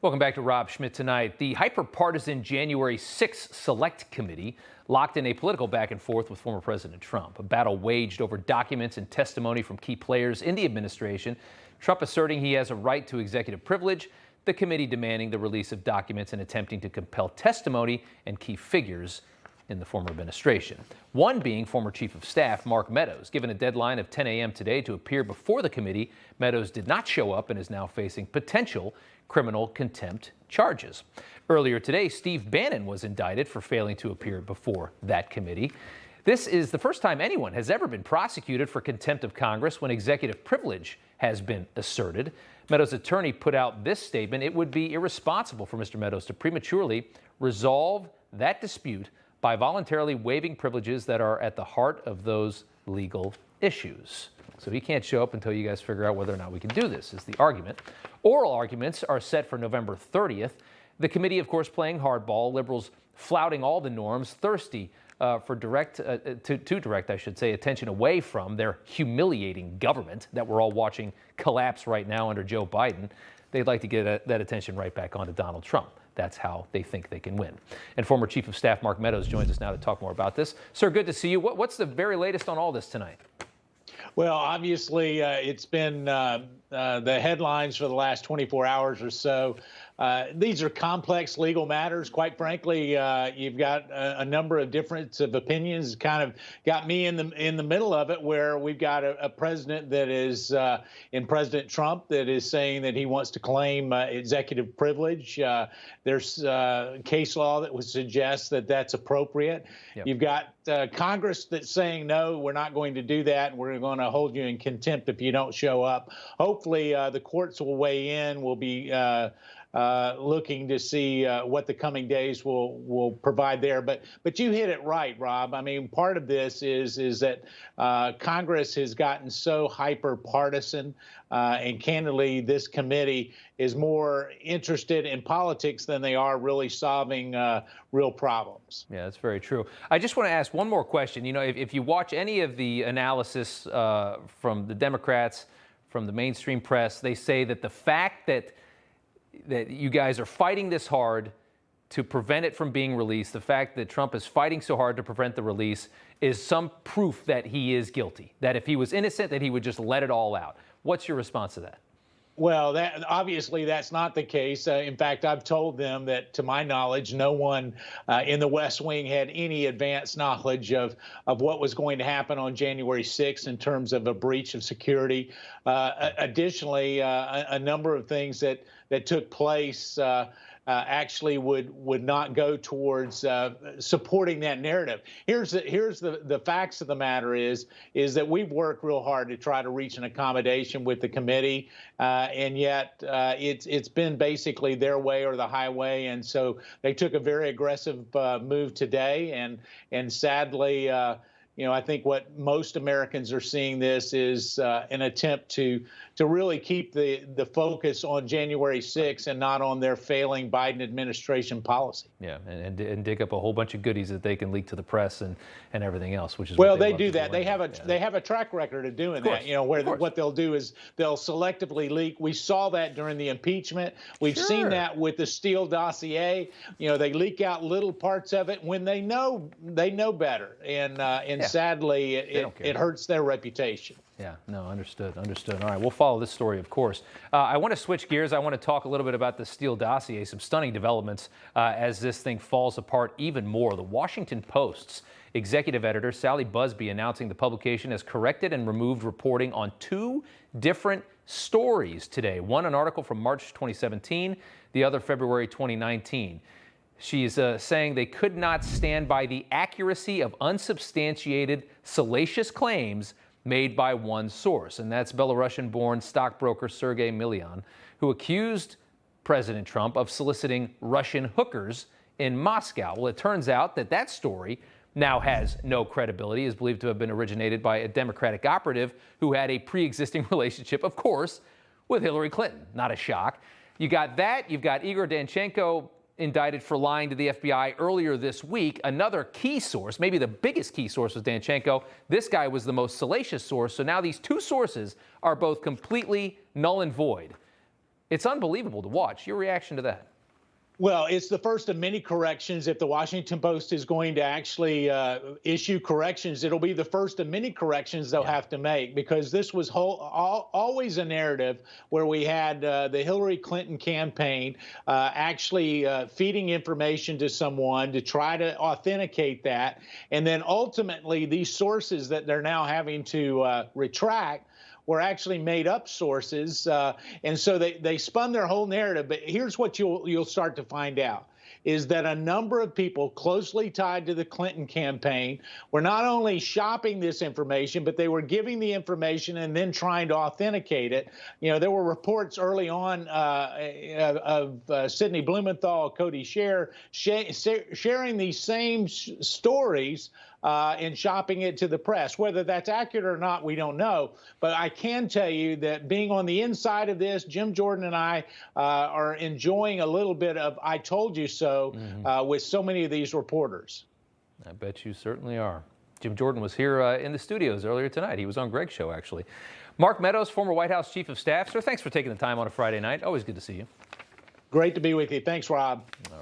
Welcome back to Rob Schmitt Tonight. The hyper-partisan January 6th Select Committee locked in a political back and forth with former President Trump. A battle waged over documents and testimony from key players in the administration. Trump asserting he has a right to executive privilege, the committee demanding the release of documents and attempting to compel testimony and key figures in the former administration. One being former Chief of Staff Mark Meadows. Given a deadline of 10 a.m. today to appear before the committee, Meadows did not show up and is now facing potential criminal contempt charges. Earlier today, Steve Bannon was indicted for failing to appear before that committee. This is the first time anyone has ever been prosecuted for contempt of Congress when executive privilege has been asserted. Meadows' attorney put out this statement: it would be irresponsible for Mr. Meadows to prematurely resolve that dispute by voluntarily waiving privileges that are at the heart of those legal issues. So he can't show up until you guys figure out whether or not we can do this, is the argument. Oral arguments are set for November 30th. The committee, of course, playing hardball, liberals flouting all the norms, thirsty for direct attention away from their humiliating government that we're all watching collapse right now under Joe Biden. They'd like to get that attention right back onto Donald Trump. That's how they think they can win. And former Chief of Staff Mark Meadows joins us now to talk more about this. Sir, good to see you. What's the very latest on all this tonight? Well, obviously, it's been the headlines for the last 24 hours or so. These are complex legal matters. Quite frankly, you've got a number of difference of opinions. Kind of got me in the middle of it, where we've got a president that is in President Trump that is saying that he wants to claim executive privilege. There's case law that would suggest that that's appropriate. Yep. You've got Congress that's saying, no, we're not going to do that, and we're going to hold you in contempt if you don't show up. Hopefully, the courts will weigh in. We'll be looking to see what the coming days will provide there. But you hit it right, Rob. I mean, part of this is that Congress has gotten so hyper partisan, and candidly, this committee is more interested in politics than they are really solving real problems. Yeah, that's very true. I just want to ask one more question. You know, if you watch any of the analysis from the Democrats, from the mainstream press, they say that the fact that you guys are fighting this hard to prevent it from being released, the fact that Trump is fighting so hard to prevent the release, is some proof that he is guilty, that if he was innocent, that he would just let it all out. What's your response to that? Well, obviously that's not the case. In fact, I've told them that, to my knowledge, no one in the West Wing had any advanced knowledge of what was going to happen on January 6th in terms of a breach of security. Additionally, a number of things that took place actually would not go towards supporting that narrative. Here's the facts of the matter is that we've worked real hard to try to reach an accommodation with the committee, and yet it's been basically their way or the highway, and so they took a very aggressive move today, and sadly, you know, I think what most Americans are seeing this is an attempt to really keep the focus on January 6th and not on their failing Biden administration policy. Yeah, and dig up a whole bunch of goodies that they can leak to the press and everything else, which is well, they do that. They have a track record of doing that. You know, where what they'll do is they'll selectively leak. We saw that during the impeachment. We've seen that with the Steele dossier. You know, they leak out little parts of it when they know better, and sadly, it hurts their reputation. Yeah, no, understood. All right, we'll follow this story, of course. I want to switch gears. I want to talk a little bit about the Steele dossier, some stunning developments as this thing falls apart even more. The Washington Post's executive editor, Sally Busby, announcing the publication has corrected and removed reporting on two different stories today. One, an article from March 2017, the other February 2019. She's saying they could not stand by the accuracy of unsubstantiated, salacious claims made by one source, and that's Belarusian-born stockbroker Sergei Milyan, who accused President Trump of soliciting Russian hookers in Moscow. Well, it turns out that story now has no credibility, is believed to have been originated by a Democratic operative who had a pre-existing relationship, of course, with Hillary Clinton. Not a shock. You got that. You've got Igor Danchenko indicted for lying to the FBI earlier this week. Another key source, maybe the biggest key source, was Danchenko. This guy was the most salacious source. So now these two sources are both completely null and void. It's unbelievable to watch. Your reaction to that? Well, it's the first of many corrections. If the Washington Post is going to actually issue corrections, it'll be the first of many corrections they'll have to make, because this was always a narrative where we had the Hillary Clinton campaign actually feeding information to someone to try to authenticate that. And then ultimately, these sources that they're now having to retract were actually made up sources, and so they spun their whole narrative. But here's what you'll start to find out, is that a number of people closely tied to the Clinton campaign were not only shopping this information, but they were giving the information and then trying to authenticate it. You know, there were reports early on of Sidney Blumenthal, Cody Scher sharing these same stories and shopping it to the press. Whether that's accurate or not, we don't know. But I can tell you that being on the inside of this, Jim Jordan and I are enjoying a little bit of "I told you so" with so many of these reporters. I bet you certainly are. Jim Jordan was here in the studios earlier tonight. He was on Greg's show, actually. Mark Meadows, former White House Chief of Staff. Sir, thanks for taking the time on a Friday night. Always good to see you. Great to be with you. Thanks, Rob. All right.